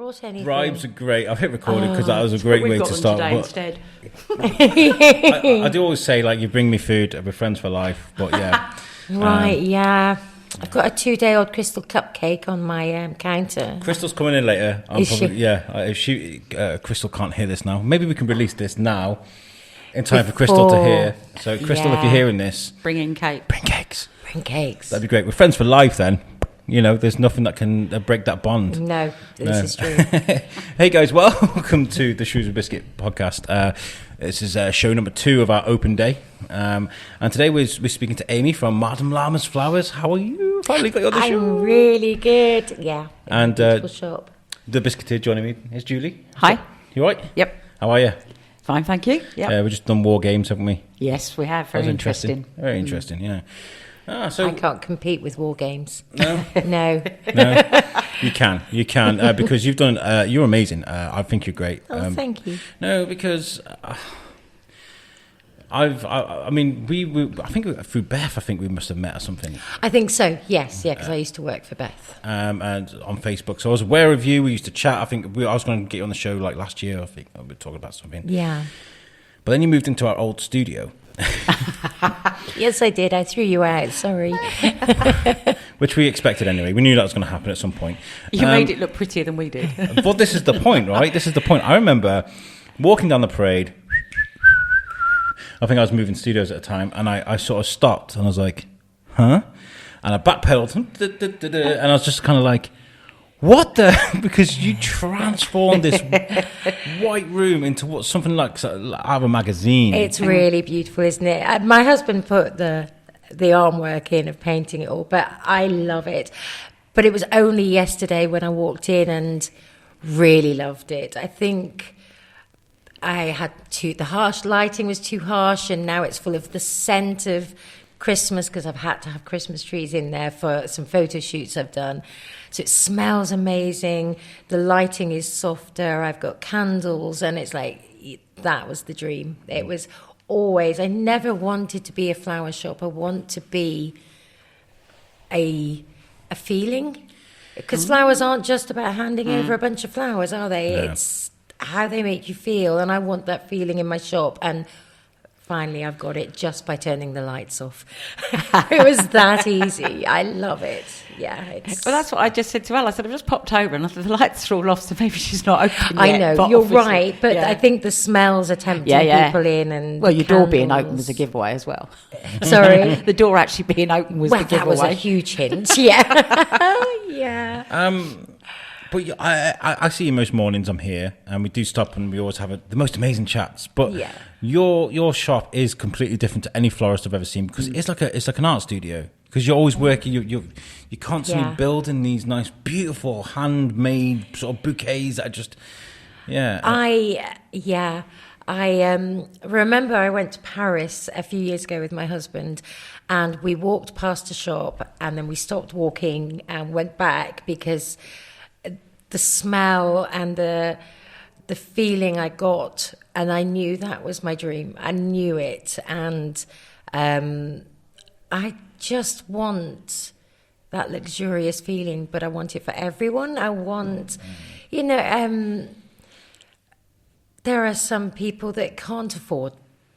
brought anything. Bribes are great. I've hit recorded because that was a great way to start. Today instead. I do always say, like, you bring me food, we're friends for life. But yeah. Right, yeah. I've got a 2-day-old crystal cupcake on my counter. Crystal's coming in later. She? Yeah. If Crystal can't hear this now, maybe we can release this now in time for Crystal to hear. So, Crystal, if you're hearing this, bring in cake. Bring cakes. Bring cakes. That'd be great. We're friends for life then. You know, there's nothing that can break that bond. No, this is true. Hey guys, welcome to the Shoes with Biscuit podcast. This is show number 2 of our open day. And today we're speaking to Amy from Madame Llama's Flowers. How are you? Finally got you on the show. I'm really good. Yeah. And beautiful shop. the biscuiteer joining me is Julie. Hi. You all right? Yep. How are you? Fine, thank you. Yep. We've just done war games, haven't we? Yes, we have. That was Very interesting. Very interesting, yeah. So I can't compete with war games. No? No. No, you can, because you've done. You're amazing. I think you're great. Oh, thank you. No, because I mean, I think through Beth, I think we must have met or something. I think so. Yes, yeah, because I used to work for Beth. And on Facebook, so I was aware of you. We used to chat. I think I was going to get you on the show like last year. I think we were talking about something. Yeah. But then you moved into our old studio. Yes, I did. I threw you out. Sorry. Which we expected anyway. We knew that was going to happen at some point. You made it look prettier than we did. But this is the point, right? This is the point. I remember walking down the parade. I think I was moving studios at the time, and I sort of stopped, and I was like, huh? And I backpedaled, and I was just kind of like, what the? Because you transformed this white room into something like out of a magazine. It's really beautiful, isn't it? My husband put the artwork in of painting it all, but I love it. But it was only yesterday when I walked in and really loved it. I think I had the harsh lighting was too harsh, and now it's full of the scent of Christmas because I've had to have Christmas trees in there for some photo shoots I've done. So it smells amazing. The lighting is softer. I've got candles, and it's like, that was the dream. It was always, I never wanted to be a flower shop. I want to be a feeling. Because flowers aren't just about handing over a bunch of flowers, are they? Yeah. It's how they make you feel, and I want that feeling in my shop. And finally, I've got it just by turning the lights off. It was that easy. I love it. Yeah. Well, that's what I just said to Elle. I said, I've just popped over and I thought the lights are all off, so maybe she's not open yet. I know, but you're obviously- right, but yeah. I think the smells are tempting people in. And well, your door being open candles. was a giveaway as well. Sorry? The door actually being open was the giveaway. That was a huge hint. Yeah. Yeah. But I see you most mornings. I'm here, and we do stop, and we always have the most amazing chats. But Yeah. your shop is completely different to any florist I've ever seen, because it's like an art studio. Because you're always working, you're constantly building these nice, beautiful, handmade sort of bouquets that are just, yeah. I remember I went to Paris a few years ago with my husband, and we walked past a shop, and then we stopped walking and went back because the smell and the feeling I got, and I knew that was my dream. I knew it, and I just want that luxurious feeling, but I want it for everyone. I want, there are some people that can't afford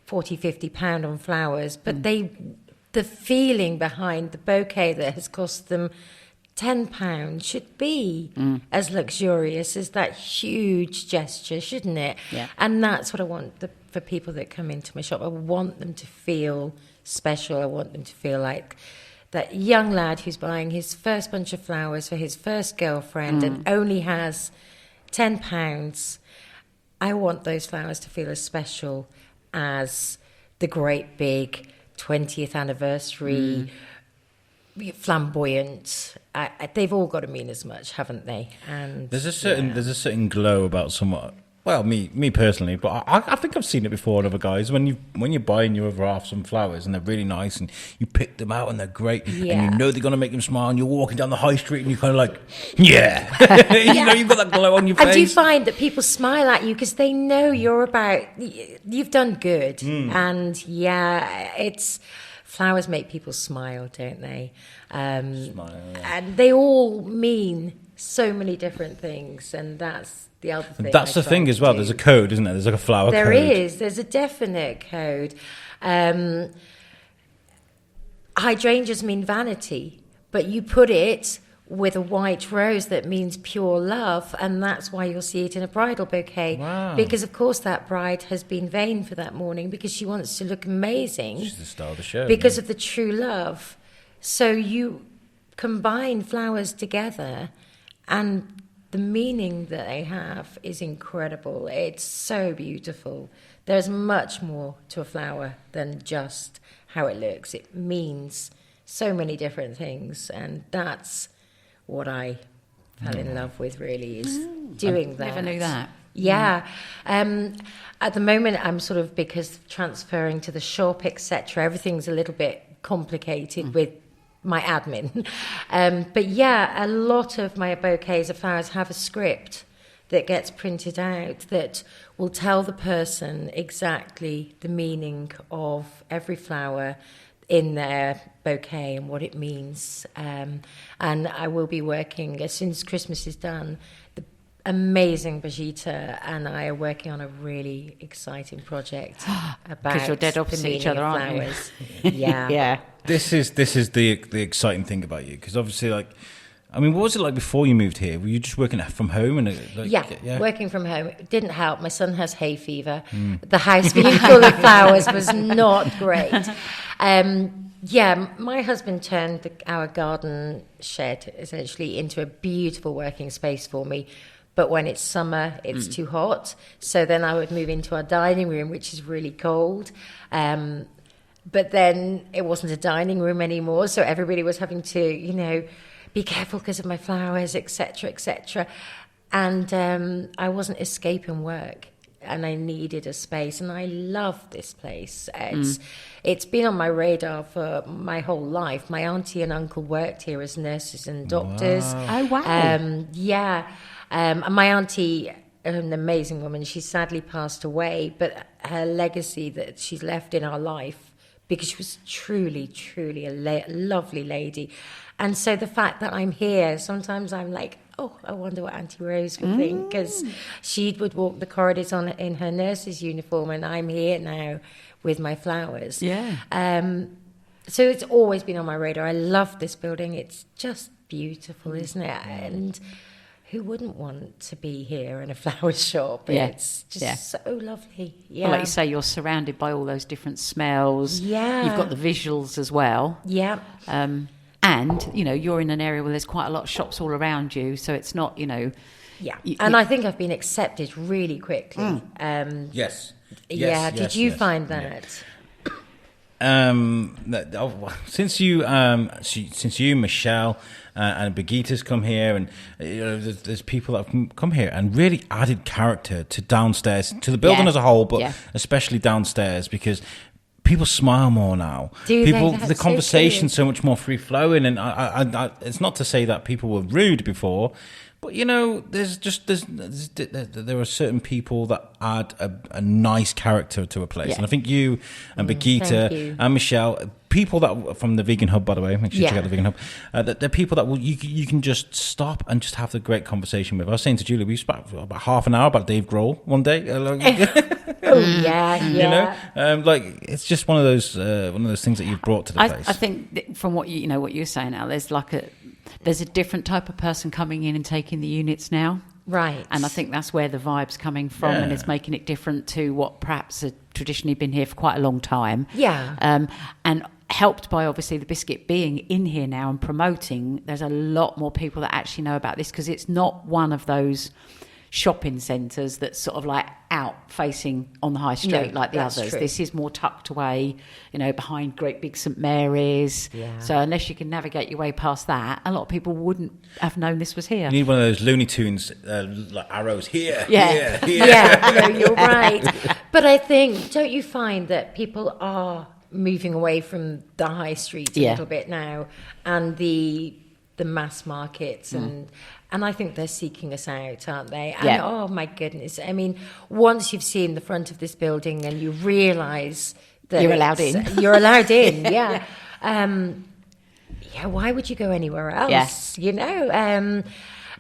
£40-50 on flowers, but the feeling behind the bouquet that has cost them £10 should be as luxurious as that huge gesture, shouldn't it? Yeah. And that's what I want for people that come into my shop. I want them to feel special. I want them to feel like that young lad who's buying his first bunch of flowers for his first girlfriend and only has £10. I want those flowers to feel as special as the great big 20th anniversary flamboyant. They've all got to mean as much, haven't they? And There's a certain glow about somewhat. Well, me personally, but I think I've seen it before in other guys. When you're buying your other half some flowers and they're really nice and you pick them out and they're great and you know they're gonna make them smile, and you're walking down the high street and you're kind of like, yeah, you've got that glow on your face. And do you find that people smile at you because they know you've done good? And it's flowers make people smile, don't they? Smile, yeah. And they all mean so many different things, and that's the other thing. That's the thing as well. There's a code, isn't there? There's like a flower code. There is. There's a definite code. Hydrangeas mean vanity, but you put it with a white rose that means pure love, and that's why you'll see it in a bridal bouquet. Wow. Because, of course, that bride has been vain for that morning because she wants to look amazing. She's the star of the show. Because of the true love. So you combine flowers together, and the meaning that they have is incredible. It's so beautiful. There's much more to a flower than just how it looks. It means so many different things, and that's what I fell in love with, really, is doing that. Never knew that. Yeah. At the moment, I'm sort of, because transferring to the shop, etc., everything's a little bit complicated with my admin. But yeah, a lot of my bouquets of flowers have a script that gets printed out that will tell the person exactly the meaning of every flower in their bouquet and what it means. And I will be working, as soon as Christmas is done, the amazing Brigitte and I are working on a really exciting project about because you're dead opposite each other, aren't you? Yeah. Yeah. This is the exciting thing about you, because obviously, like, I mean, what was it like before you moved here? Were you just working from home? And Working from home. It didn't help. My son has hay fever. The house being full of flowers was not great. My husband turned our garden shed essentially into a beautiful working space for me. But when it's summer, it's too hot. So then I would move into our dining room, which is really cold. But then it wasn't a dining room anymore. So everybody was having to, be careful because of my flowers, etc., etc. And I wasn't escaping work, and I needed a space, and I love this place. It's been on my radar for my whole life. My auntie and uncle worked here as nurses and doctors. Oh, wow. And my auntie, an amazing woman, she sadly passed away, but her legacy that she's left in our life, because she was truly, truly a lovely lady. And so the fact that I'm here, sometimes I'm like, oh, I wonder what Auntie Rose would think, because she would walk the corridors in her nurse's uniform, and I'm here now with my flowers. Yeah. So it's always been on my radar. I love this building. It's just beautiful, isn't it? And who wouldn't want to be here in a flower shop? Yeah. It's just so lovely. Yeah. Well, like you say, you're surrounded by all those different smells. Yeah. You've got the visuals as well. Yeah. And, you're in an area where there's quite a lot of shops all around you, so it's not, Yeah. And I think I've been accepted really quickly. Yes. Yeah. Did you find that? Since you, Michelle, and Brigitta's come here, and there's people that have come here and really added character to downstairs, to the building as a whole, but especially downstairs, because people smile more now. The conversation's so much more free flowing, and I it's not to say that people were rude before, but there are certain people that add a nice character to a place, and I think you and Brigitte and Michelle, people that from the Vegan Hub, by the way, make sure you check out the Vegan Hub. They're people that you can just stop and just have the great conversation with. I was saying to Julie, we spoke for about half an hour about Dave Grohl one day. It's just one of those things that you've brought to the place. I think from what what you're saying now, there's a different type of person coming in and taking the units now. Right. And I think that's where the vibe's coming from, and it's making it different to what perhaps had traditionally been here for quite a long time. Yeah. And helped by obviously the biscuit being in here now and promoting, there's a lot more people that actually know about this, because it's not one of those shopping centres that's sort of like out facing on the high street like the others. True. This is more tucked away, behind great big St Mary's. Yeah. So unless you can navigate your way past that, a lot of people wouldn't have known this was here. You need one of those Looney Tunes like arrows here. Yeah. No, you're right. But I think, don't you find that people are moving away from the high street a little bit now, and the mass markets, and I think they're seeking us out, aren't they? And oh my goodness, I mean, once you've seen the front of this building and you realise that you're allowed in, why would you go anywhere else?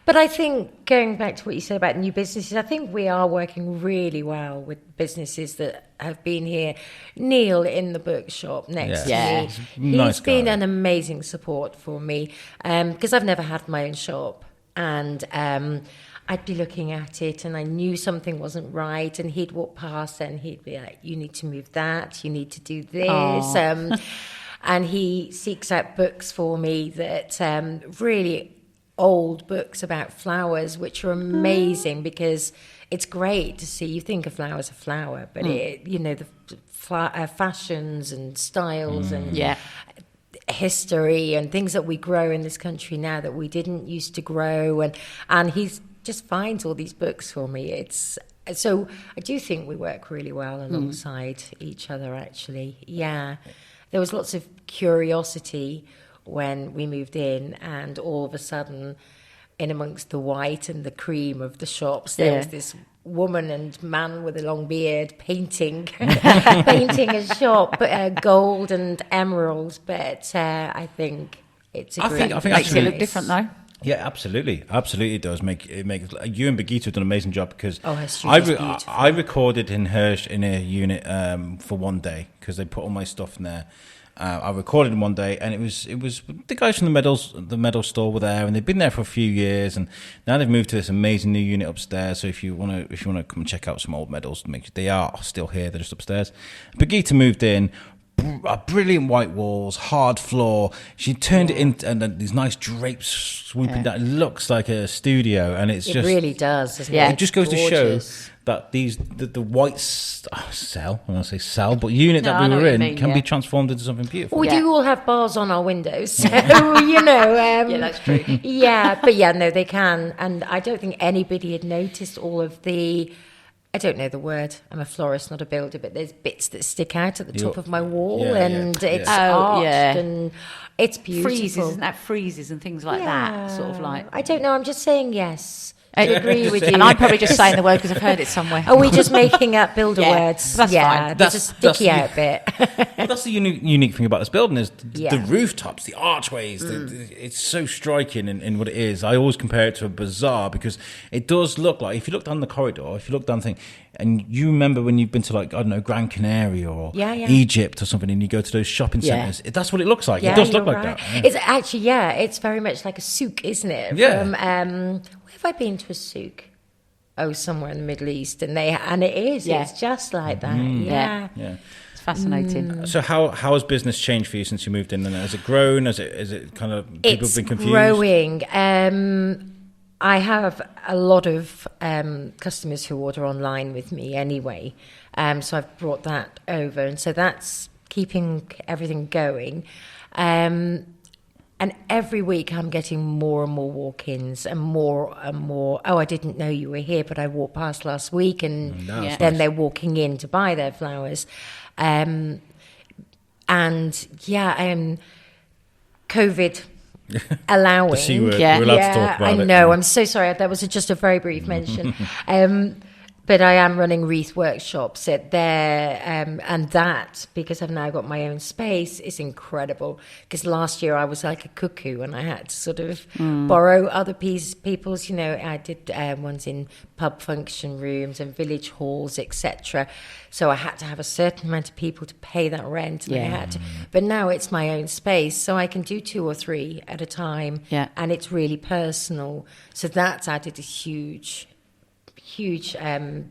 But I think, going back to what you said about new businesses, I think we are working really well with businesses that have been here. Neil in the bookshop next to me, Nice he's been guy. an amazing support for me, because I've never had my own shop, and I'd be looking at it and I knew something wasn't right, and he'd walk past and he'd be like, you need to move that, you need to do this. And he seeks out books for me that really old books about flowers, which are amazing, because it's great to see. You think a flower's a flower, but it, you know, the fashions and styles and history and things that we grow in this country now that we didn't used to grow, and he's just finds all these books for me. It's so I do think we work really well alongside each other, actually. Yeah, there was lots of curiosity when we moved in, and all of a sudden, in amongst the white and the cream of the shops, there was this woman and man with a long beard painting a shop, gold and emeralds. But I think it's a great. I think Makes actually, it look different, though. Yeah, absolutely it does make you and Birgitta have done an amazing job, because her studio's beautiful. I recorded in her unit for one day, because they put all my stuff in there. I recorded in one day, and it was the guys from the medal store were there, and they've been there for a few years, and now they've moved to this amazing new unit upstairs. So if you want to come and check out some old medals, they are still here. They're just upstairs. Birgitta moved in. Brilliant white walls, hard floor. She turned it into and these nice drapes swooping down. It looks like a studio, and it really does, doesn't it? It just goes Gorgeous. to show that the white cell, I'm going to say cell, but unit that I we know were what you in mean, can be transformed into something beautiful. We do all have bars on our windows, so you know. Yeah, that's true. No, they can, and I don't think anybody had noticed all of the. I don't know the word. I'm a florist, not a builder, but there's bits that stick out at the top of my wall, it's arched and it's beautiful. Freezes, isn't that freezes and things like that? Sort of like. I don't know. I'm just saying yes. I agree with you. And I'm probably just saying the word because I've heard it somewhere. Are we just making up builder words? That's fine. There's a sticky out bit. Well, that's the unique thing about this building is the rooftops, the archways. It's so striking in what it is. I always compare it to a bazaar, because it does look like, if you look down the corridor, if you look down the thing, and you remember when you've been to, like, I don't know, Gran Canaria or Egypt or something, and you go to those shopping centres, that's what it looks like. It does look like that. Yeah. It's actually, it's very much like a souk, isn't it? Yeah. Where have I been to a souk? Oh, somewhere in the Middle East, and it is. Yeah. It's just like that. Yeah. It's fascinating. So how has business changed for you since you moved in? And has it grown? Is it kind of people have been confused? It's growing. I have a lot of customers who order online with me anyway, so I've brought that over, and so that's keeping everything going. And every week I'm getting more and more walk-ins and more. Oh, I didn't know you were here, but I walked past last week, and then they're walking in to buy their flowers. COVID allowing. The C word. We're allowed to talk about it. I know. I'm so sorry. That was just a very brief mention. But I am running wreath workshops at there, and that, because I've now got my own space, is incredible. Because last year I was like a cuckoo, and I had to sort of borrow other people's. You know, I did ones in pub function rooms and village halls, etc. So I had to have a certain amount of people to pay that rent, and I had to. But now it's my own space, so I can do 2 or 3 at a time, and it's really personal. So that's added a huge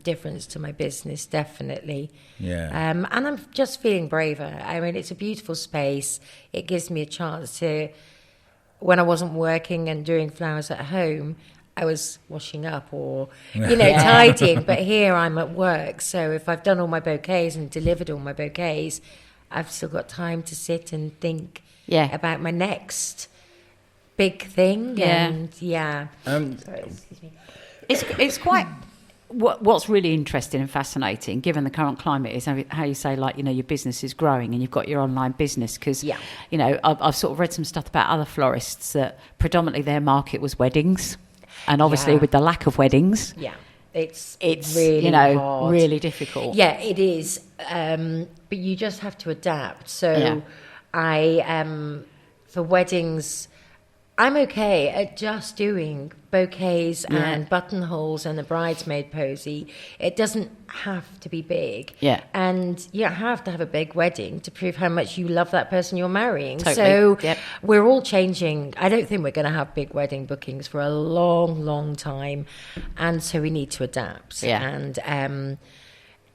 difference to my business, definitely. And I'm just feeling braver. I mean, it's a beautiful space. It gives me a chance to, when I wasn't working and doing flowers at home, I was washing up or, tidying. But here I'm at work. So if I've done all my bouquets and delivered all my bouquets, I've still got time to sit and think about my next big thing. Sorry, excuse me. It's quite. What's really interesting and fascinating, given the current climate, is how you say, like, your business is growing and you've got your online business. Because, I've sort of read some stuff about other florists that predominantly their market was weddings, and obviously with the lack of weddings, it's really hard. really difficult. Yeah, it is. But you just have to adapt. So I for weddings, I'm okay at just doing bouquets and buttonholes and a bridesmaid posy. It doesn't have to be big. Yeah. And you don't have to have a big wedding to prove how much you love that person you're marrying. Totally. So we're all changing. I don't think we're going to have big wedding bookings for a long, long time. And so we need to adapt. Yeah. And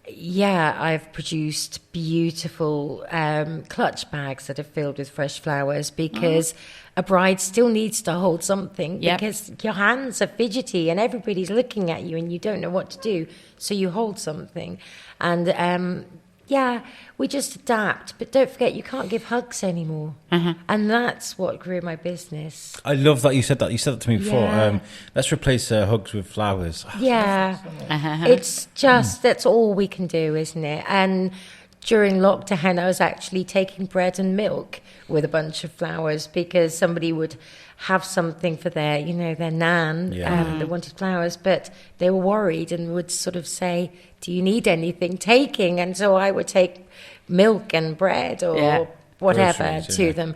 I've produced beautiful clutch bags that are filled with fresh flowers because a bride still needs to hold something because your hands are fidgety and everybody's looking at you and you don't know what to do. So you hold something. And we just adapt. But don't forget, you can't give hugs anymore. And that's what grew my business. I love that you said that. You said that to me before. Yeah. Let's replace hugs with flowers. Yeah. It's just, that's all we can do, isn't it? And during lockdown, I was actually taking bread and milk with a bunch of flowers because somebody would have something for their nan. They wanted flowers, but they were worried and would sort of say, do you need anything taking? And so I would take milk and bread or whatever groceries, to them.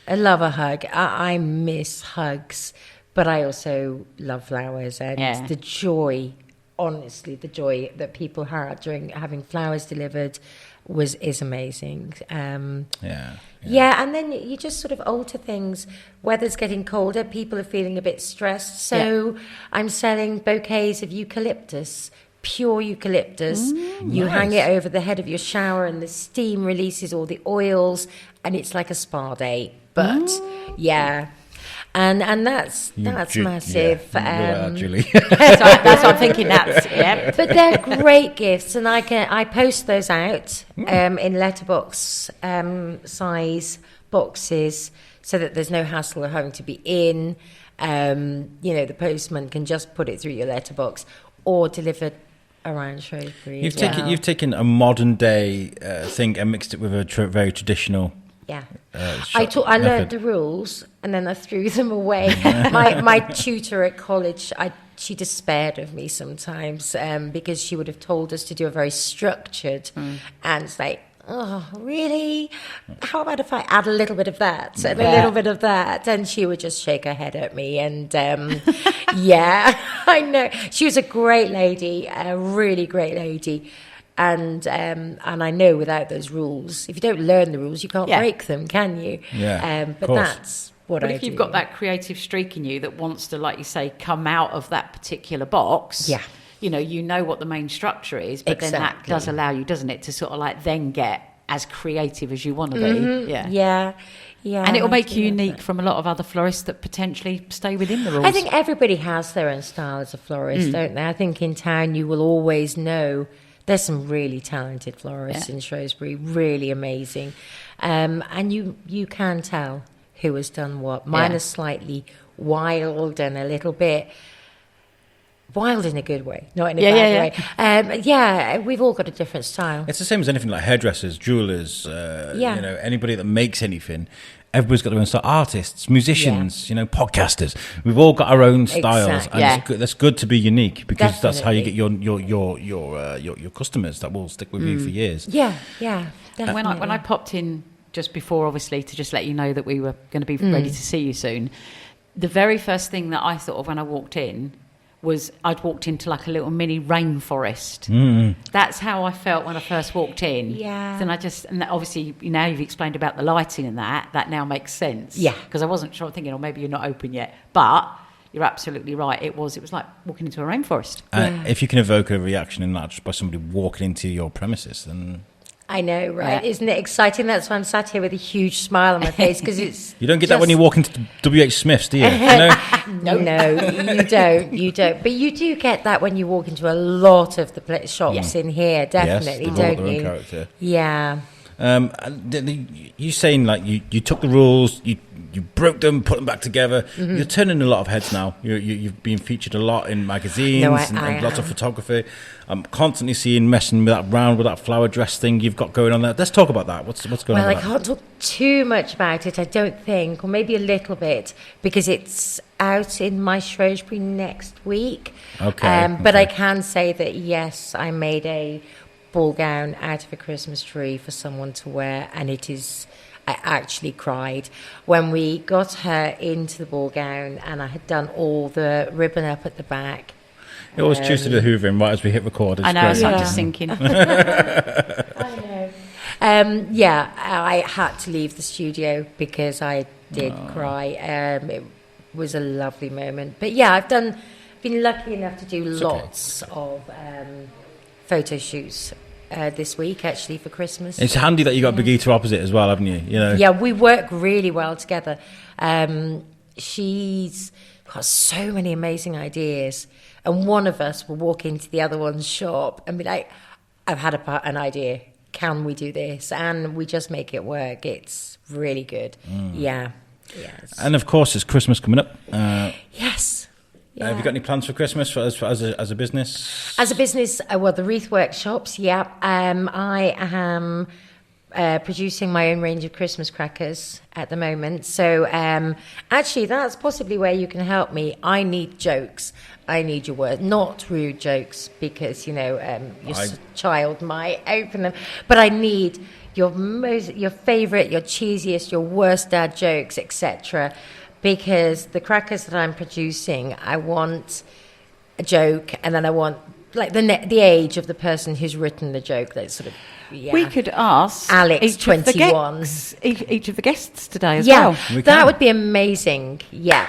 I love a hug. I miss hugs, but I also love flowers and the joy. Honestly, the joy that people had during having flowers delivered is amazing. And then you just sort of alter things. Weather's getting colder, people are feeling a bit stressed, so I'm selling bouquets of eucalyptus, pure eucalyptus. You hang it over the head of your shower and the steam releases all the oils and it's like a spa day. But and that's massive. Julie. That's what I'm thinking. But they're great gifts, and I post those out in letterbox size boxes, so that there's no hassle of having to be in. The postman can just put it through your letterbox or delivered around Shrewsbury. You've taken a modern day thing and mixed it with a very traditional. Yeah, I learned the rules and then I threw them away. my tutor at college, she despaired of me sometimes because she would have told us to do a very structured, and it's like, oh, really? How about if I add a little bit of that and a little bit of that? And she would just shake her head at me. And I know. She was a great lady, a really great lady. And I know without those rules, if you don't learn the rules, you can't break them, can you? Yeah. But that's what I do. But if you've got that creative streak in you that wants to, like you say, come out of that particular box, you know what the main structure is, but then that does allow you, doesn't it, to sort of like then get as creative as you want to be. Yeah. And it will make you unique from a lot of other florists that potentially stay within the rules. I think everybody has their own style as a florist, don't they? I think in town you will always know there's some really talented florists in Shrewsbury, really amazing. And you can tell who has done what. Mine is slightly wild and a little bit wild in a good way, not in a bad way. We've all got a different style. It's the same as anything like hairdressers, jewelers, anybody that makes anything. Everybody's got their own style. Artists, musicians, podcasters. We've all got our own styles, and that's good to be unique because that's how you get your customers that will stick with you for years. Yeah. When I popped in just before, obviously, to just let you know that we were going to be ready to see you soon, the very first thing that I thought of when I walked in was I'd walked into like a little mini rainforest. That's how I felt when I first walked in. Yeah. Then and obviously now you've explained about the lighting and that now makes sense. Yeah. Because I wasn't sure, thinking, maybe you're not open yet. But you're absolutely right. It was like walking into a rainforest. If you can evoke a reaction in that just by somebody walking into your premises, then... I know, right? Isn't it exciting? That's why I'm sat here with a huge smile on my face, because it's... You don't get that when you walk into WH Smith's, do you? No, you don't. But you do get that when you walk into a lot of the shops in here, definitely, don't you? Character. Yeah. You saying like you took the rules, you broke them, put them back together. You're turning a lot of heads now. You've been featured a lot in magazines and lots of photography. I'm constantly messing around with that flower dress thing you've got going on there. Let's talk about that. What's going on? Well, I can't talk too much about it, I don't think, or maybe a little bit, because it's out in my Shrewsbury next week. Okay. But I can say that yes, I made a ball gown out of a Christmas tree for someone to wear, and I actually cried when we got her into the ball gown, and I had done all the ribbon up at the back. It always choose to do the hoovering right as we hit record. I know, I'm just thinking. I know. I had to leave the studio because I did cry. It was a lovely moment. But yeah, I've been lucky enough to do lots of photo shoots this week, actually, for Christmas. It's handy that you got Brigitte opposite as well, haven't you? You know. Yeah, we work really well together. She's got so many amazing ideas, and one of us will walk into the other one's shop and be like, "I've had an idea. Can we do this?" And we just make it work. It's really good. Yeah. Yes. And of course, it's Christmas coming up. Yes. Yeah. Have you got any plans for Christmas as a business? As a business, well, the wreath workshops, yeah. I am producing my own range of Christmas crackers at the moment. So actually, that's possibly where you can help me. I need jokes. I need your word, not rude jokes, because, your child might open them. But I need your favourite, your cheesiest, your worst dad jokes, etc. Because the crackers that I'm producing, I want a joke, and then I want like the age of the person who's written the joke. That sort of. Yeah. We could ask Alex, 21. Each of the guests today as well. That would be amazing. Yeah.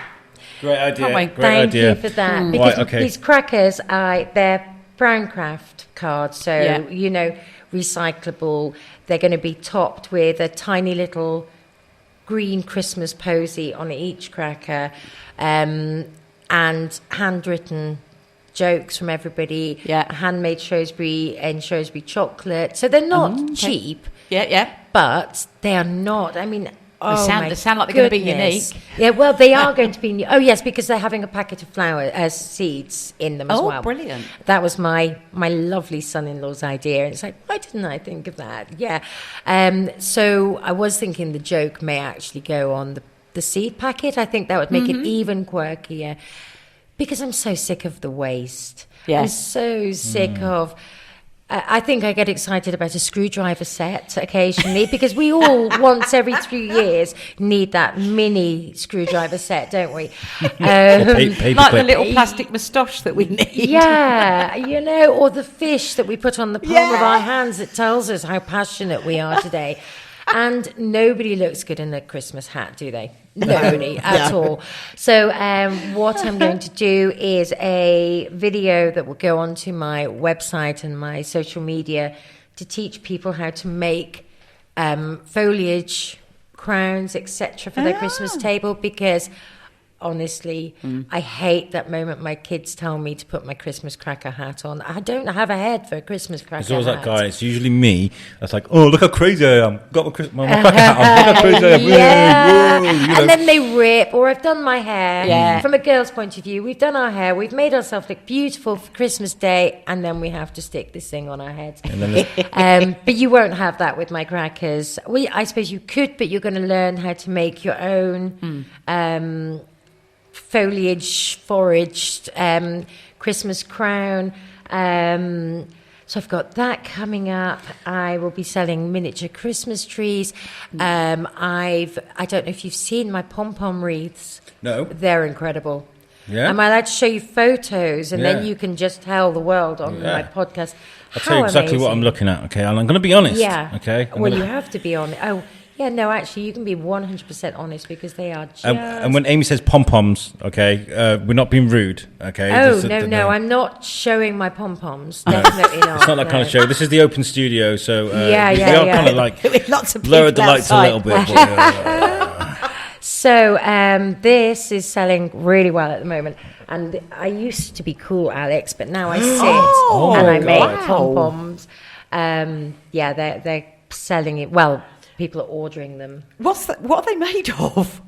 Great idea. Great Thank idea. you for that. Because Right, okay. these crackers, they're brown craft cards, so recyclable. They're going to be topped with a tiny little green Christmas posy on each cracker, and handwritten jokes from everybody. Handmade Shrewsbury and Shrewsbury chocolate. So they're not cheap. But they are not. I mean, they sound like they're going to be unique. Yeah, well, they are going to be. Oh, yes, because they're having a packet of flour as seeds in them as well. Oh, brilliant! That was my lovely son-in-law's idea. And it's like, why didn't I think of that? Yeah. So I was thinking the joke may actually go on the seed packet. I think that would make it even quirkier. Because I'm so sick of the waste. I'm so sick of... I think I get excited about a screwdriver set occasionally because we all, once every 3 years, need that mini screwdriver set, don't we? Like the little plastic moustache that we need. Yeah, or the fish that we put on the palm of our hands that tells us how passionate we are today. And nobody looks good in a Christmas hat, do they? Nobody at all. So what I'm going to do is a video that will go onto my website and my social media to teach people how to make foliage, crowns, etc. for their Christmas table, because... honestly, I hate that moment my kids tell me to put my Christmas cracker hat on. I don't have a head for a Christmas cracker hat. There's always that guy, it's usually me, that's like, oh, look how crazy I am. Got my cracker hat on. Look how crazy I am. Yeah. And then they rip, or I've done my hair. Yeah. From a girl's point of view, we've done our hair, we've made ourselves look beautiful for Christmas Day, and then we have to stick this thing on our heads. But you won't have that with my crackers. Well, I suppose you could, but you're going to learn how to make your own... foraged Christmas crown. So I've got that coming up. I will be selling miniature Christmas trees. I don't know if you've seen my pom-pom wreaths. No. They're incredible. Yeah. Am I allowed to show you photos, and then you can just tell the world on my podcast? I'll tell you exactly what I'm looking at, okay? And I'm going to be honest. Yeah. Okay? You have to be honest. Oh, yeah, no, actually, you can be 100% honest, because they are just... and when Amy says pom-poms, okay, we're not being rude, okay? Oh, no, I'm not showing my pom-poms. Definitely not. It's not that kind of show. This is the open studio, so we are kind of like... With lots of lowered the lights outside a little bit. But, So this is selling really well at the moment. And I used to be cool, Alex, but now I sit and I make pom-poms. They're selling it... Well... People are ordering them. What are they made of?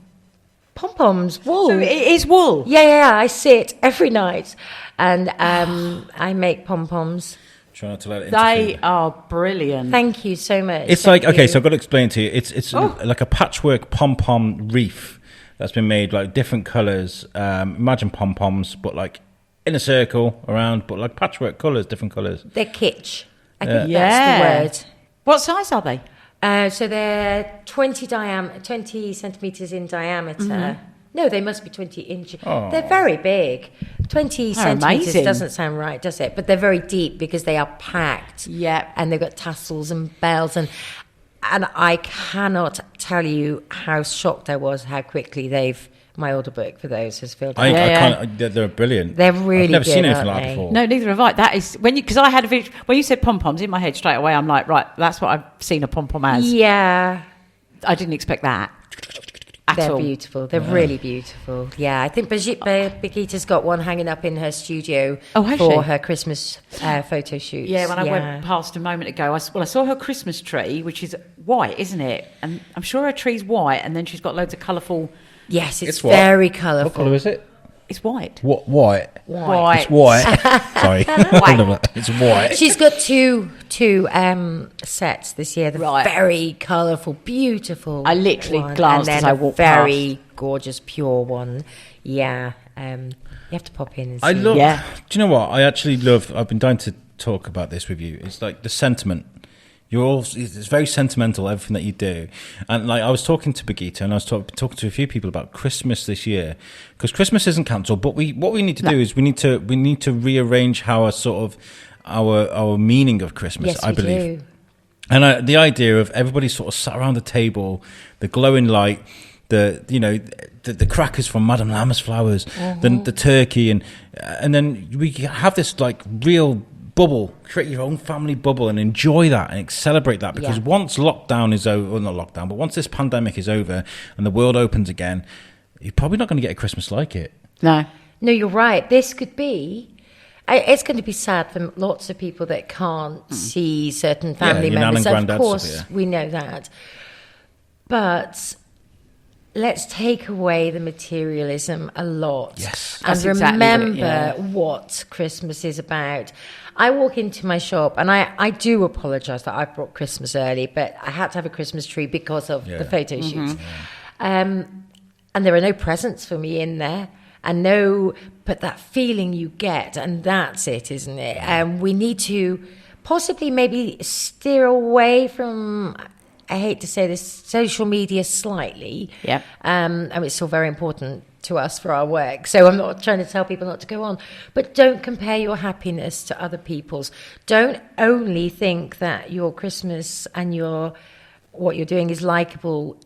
Pom-poms, wool. So it is wool? Yeah. I sit every night and I make pom-poms. Try not to let it They are brilliant. Thank you so much. It's so I've got to explain to you. It's like a patchwork pom-pom wreath that's been made like different colours. Imagine pom-poms, but like in a circle around, but like patchwork colours, different colours. They're kitsch. I think that's the word. What size are they? So they're 20 centimeters in diameter. No, they must be 20 inches. Oh. They're very big. 20 centimeters amazing. doesn't sound right, does it? But they're very deep because they are packed. Yeah. And they've got tassels and bells. And I cannot tell you how shocked I was how quickly my order book for those has filled out. I can't. They're brilliant. They're really I've never good, seen anything aren't like that they? before. No, neither have I. That is because I had when you said pom-poms in my head straight away, I'm like, right, that's what I've seen a pom-pom as. Yeah. I didn't expect that at They're all. beautiful. They're really beautiful. Yeah, I think Birgitte's got one hanging up in her studio has for she? her Christmas photo shoots. Yeah, when I went past a moment ago, I saw her Christmas tree, which is white, isn't it? And I'm sure her tree's white, and then she's got loads of colourful. Yes, it's what? very What colourful. colour is it? It's white. What? White. White. It's white. Sorry. It's white. She's got two sets this year. They're Right. very colourful, beautiful. I literally one, glanced and as then I a walked very gorgeous, pure one. Yeah, you have to pop in and see. I love. Yeah. Do you know what? I actually love. I've been dying to talk about this with you. It's like the sentiment. It's very sentimental, everything that you do. And like I was talking to Birgitte, and I was talking to a few people about Christmas this year, because Christmas isn't cancelled. But what we need to do is we need to rearrange how our meaning of Christmas. Yes, I we believe. do. And the idea of everybody sort of sat around the table, the glowing light, the crackers from Madame Llama's flowers, the turkey, and then we have this like real bubble, create your own family bubble and enjoy that and celebrate that, because once lockdown is over, well, not lockdown, but once this pandemic is over and the world opens again, you're probably not going to get a Christmas like it. No, you're right. This could be. It's going to be sad for lots of people that can't see certain family your nan members. and Of granddad course, stuff, we know that. But let's take away the materialism a lot. Yes. And That's exactly remember what what Christmas is about. I walk into my shop, and I do apologise that I brought Christmas early, but I had to have a Christmas tree because of the photo shoots. And there are no presents for me in there. But that feeling you get, and that's it, isn't it? We need to possibly maybe steer away from, I hate to say this, social media slightly. Yep. And it's still very important to us for our work. So I'm not trying to tell people not to go on. But don't compare your happiness to other people's. Don't only think that your Christmas and what you're doing is likable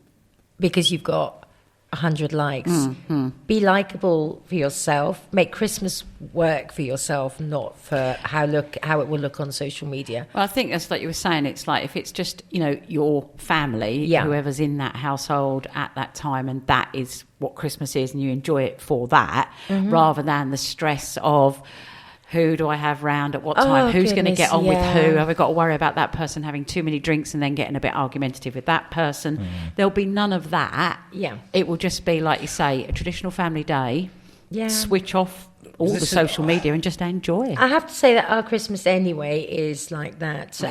because you've got 100 likes. Be likable for yourself. Make Christmas work for yourself, not for how it will look on social media. well, I think that's like you were saying. It's like if it's just your family, whoever's in that household at that time, and that is what Christmas is, and you enjoy it for that, rather than the stress of who do I have round at what time? Who's going to get on with who? Have I got to worry about that person having too many drinks and then getting a bit argumentative with that person? There'll be none of that. Yeah. It will just be, like you say, a traditional family day. Yeah. Switch off all the social media and just enjoy. I have to say that our Christmas anyway is like that,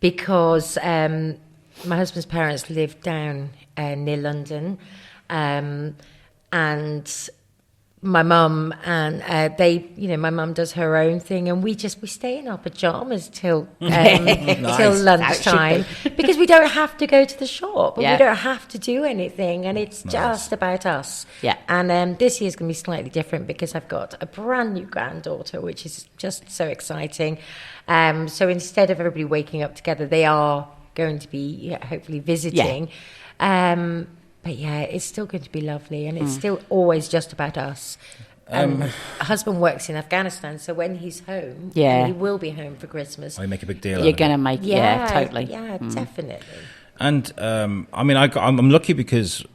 because my husband's parents live down near London, and my mum and my mum does her own thing, and we stay in our pajamas till till lunchtime because we don't have to go to the shop, and we don't have to do anything, and it's just about us. Yeah. And this year's going to be slightly different because I've got a brand new granddaughter, which is just so exciting. So instead of everybody waking up together, they are going to be hopefully visiting. But it's still going to be lovely, and it's still always just about us. My husband works in Afghanistan, so when he's home, and he will be home for Christmas. I make a big deal out of You're it. going to make totally. Yeah, definitely. And I'm lucky because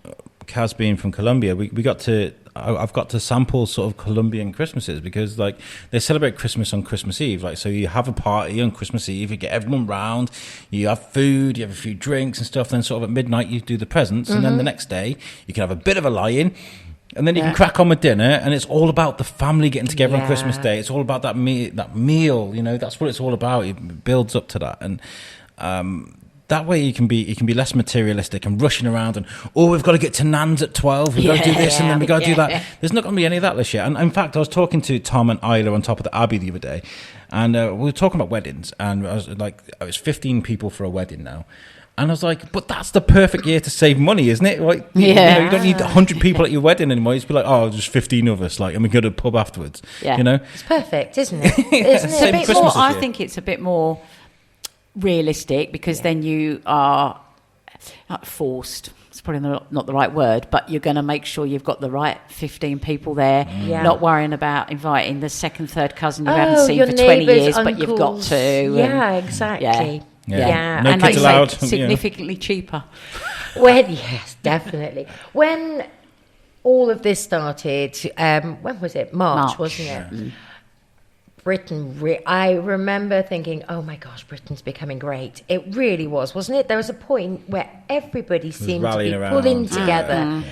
Kaz being from Colombia, I've got to sample sort of Colombian Christmases, because like they celebrate Christmas on Christmas Eve. Like, so you have a party on Christmas Eve, you get everyone round, you have food, you have a few drinks and stuff. Then sort of at midnight you do the presents, and then the next day you can have a bit of a lie-in, and then you can crack on with dinner. And it's all about the family getting together on Christmas Day. It's all about that meal. That's what it's all about. It builds up to that, and That way you can be less materialistic and rushing around and, we've got to get to Nan's at 12. We've got to do this and then we've got to do that. There's not going to be any of that this year. And in fact, I was talking to Tom and Isla on top of the Abbey the other day, and we were talking about weddings, and I was like, it's 15 people for a wedding now. And I was like, but that's the perfect year to save money, isn't it? Like, you don't need 100 people at your wedding anymore. You just be like, just 15 of us, like, and we go to the pub afterwards. Yeah. You know? It's perfect, isn't it? Isn't It's it? a bit more, I think it's a bit more realistic, because then you are not forced. It's probably not the right word, but you're going to make sure you've got the right 15 people there, not worrying about inviting the second, third cousin you haven't seen for 20 years, uncles. but you've got to. Yeah, exactly. Yeah. No and kids allowed. Significantly cheaper. Yes, definitely. When all of this started, when was it? March. Wasn't it? Yeah. Britain, I remember thinking, oh my gosh, Britain's becoming great. It really was, wasn't it? There was a point where everybody seemed to be pulling together.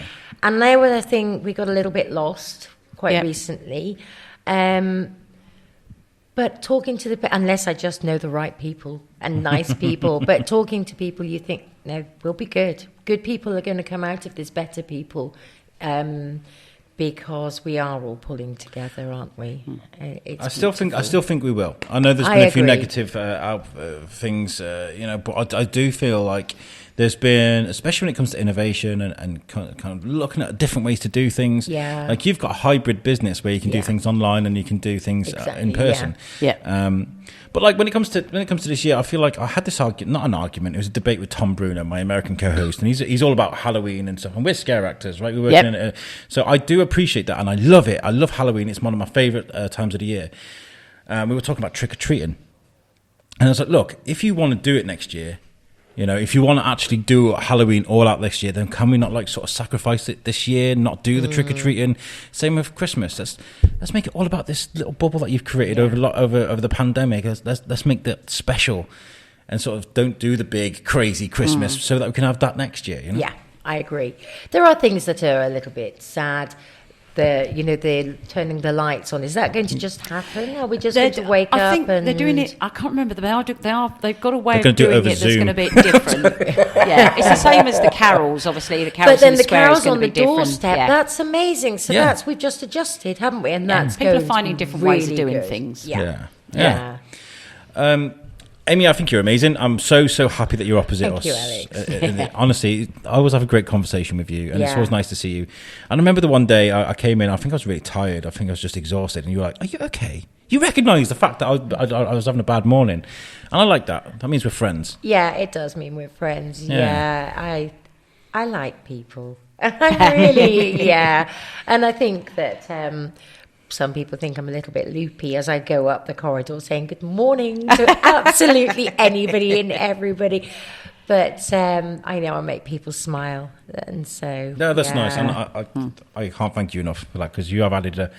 And there was a thing, we got a little bit lost quite recently. But talking to unless I just know the right people and nice people, but talking to people, you think, no, we'll be good. Good people are going to come out of this, better people, because we are all pulling together, aren't we? I still think we will. I know there's been a few negative things, but I do feel like there's been, especially when it comes to innovation and kind of looking at different ways to do things. Yeah. Like you've got a hybrid business where you can do things online and you can do things in person. Yeah. But like when it comes to this year, I feel like I had this argument, not an argument, it was a debate with Tom Bruno, my American co-host, and he's all about Halloween and stuff. And we're scare actors, right? We're working in it. So I do appreciate that, and I love it. I love Halloween. It's one of my favorite times of the year. We were talking about trick-or-treating. And I was like, look, if you want to do it next year, if you want to actually do Halloween all out this year, then can we not like sort of sacrifice it this year, not do the trick-or-treating? Same with Christmas. Let's make it all about this little bubble that you've created over the pandemic. Let's make that special, and sort of don't do the big crazy Christmas so that we can have that next year. Yeah, I agree. There are things that are a little bit sad. They're turning the lights on. Is that going to just happen? Are we just going to wake up? I think they're doing it. I can't remember. They've got a way of doing it that's going to be different. It's the same as the carols. Obviously, the carols. But then in the carols on the different. doorstep. Yeah. That's amazing. So we've just adjusted, haven't we? And that's people are finding different ways of doing things. Yeah. Amy, I think you're amazing. I'm so happy that you're opposite us. Thank you, Alex. Honestly, I always have a great conversation with you, and it's always nice to see you. And I remember the one day I came in, I think I was really tired. I think I was just exhausted, and you were like, are you okay? You recognise the fact that I was having a bad morning. And I like that. That means we're friends. Yeah, it does mean we're friends. Yeah, I like people. I really, And I think that... some people think I'm a little bit loopy as I go up the corridor saying good morning to absolutely anybody and everybody. But I know I make people smile. And so... No, that's nice. And I can't thank you enough for that, because you have added a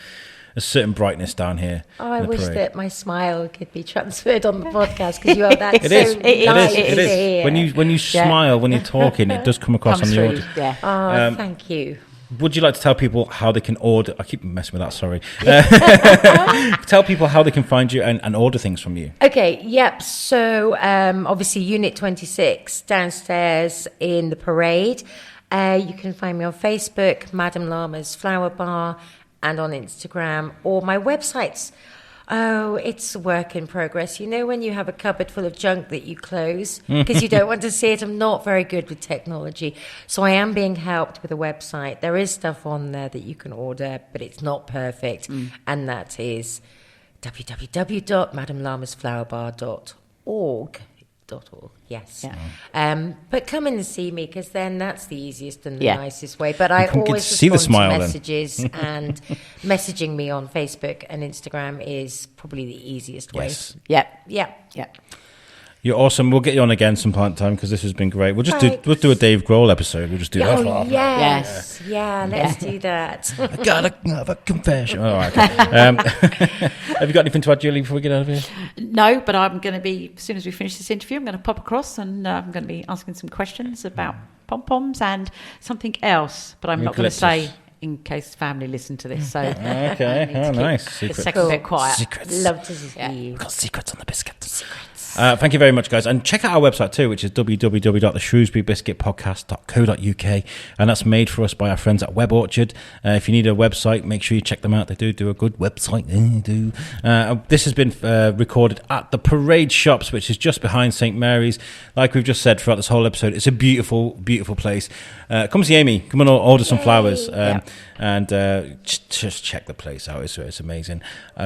certain brightness down here. Oh, I wish that my smile could be transferred on the podcast, because you have that It is. When you smile, when you're talking, it does come across on the audio. Yeah. Oh, thank you. Would you like to tell people how they can order? I keep messing with that, sorry. Tell people how they can find you and order things from you. Okay, yep. So obviously Unit 26 downstairs in the parade. You can find me on Facebook, Madam Llama's Flower Bar, and on Instagram, or my websites. Oh, it's a work in progress. You know when you have a cupboard full of junk that you close because you don't want to see it? I'm not very good with technology. So I am being helped with a website. There is stuff on there that you can order, but it's not perfect. And that is www.madamllamasflowerbar.org. Yes. Yeah. But come in and see me, because then that's the easiest and the nicest way. But I always respond to messages, and messaging me on Facebook and Instagram is probably the easiest way. Yeah. You're awesome. We'll get you on again some time, because this has been great. We'll just do a Dave Grohl episode. We'll just do that. Oh, yes. Yeah, let's do that. I gotta have a confession. All right. Okay. Have you got anything to add, Julie, before we get out of here? No, but I'm going to be, as soon as we finish this interview, I'm going to pop across, and I'm going to be asking some questions about pom-poms and something else, but I'm not going to say in case family listen to this. So okay. Nice. The second bit quiet. Secrets. Love to see you. We've got secrets on the biscuits. Thank you very much, guys. And check out our website too, which is www.theshrewsburybiscuitpodcast.co.uk. And that's made for us by our friends at Web Orchard. If you need a website, make sure you check them out. They do a good website. They do. This has been recorded at the Parade Shops, which is just behind St. Mary's. Like we've just said throughout this whole episode, it's a beautiful, beautiful place. Come see Amy. Come and order some flowers. And just check the place out. It's amazing.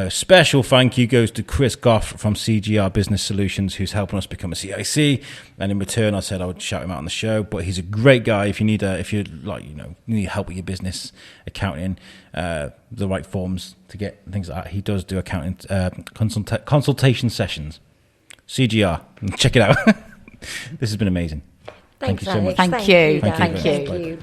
Special thank you goes to Chris Goff from CGR Business Solutions, who's helping us become a CIC. And in return, I said I would shout him out on the show. But he's a great guy. If you need you need help with your business, accounting, the right forms to get things like that, he does do accounting consultation sessions. CGR, check it out. This has been amazing. Thanks, Thank you so much. Thank you. Thank you. Thank you.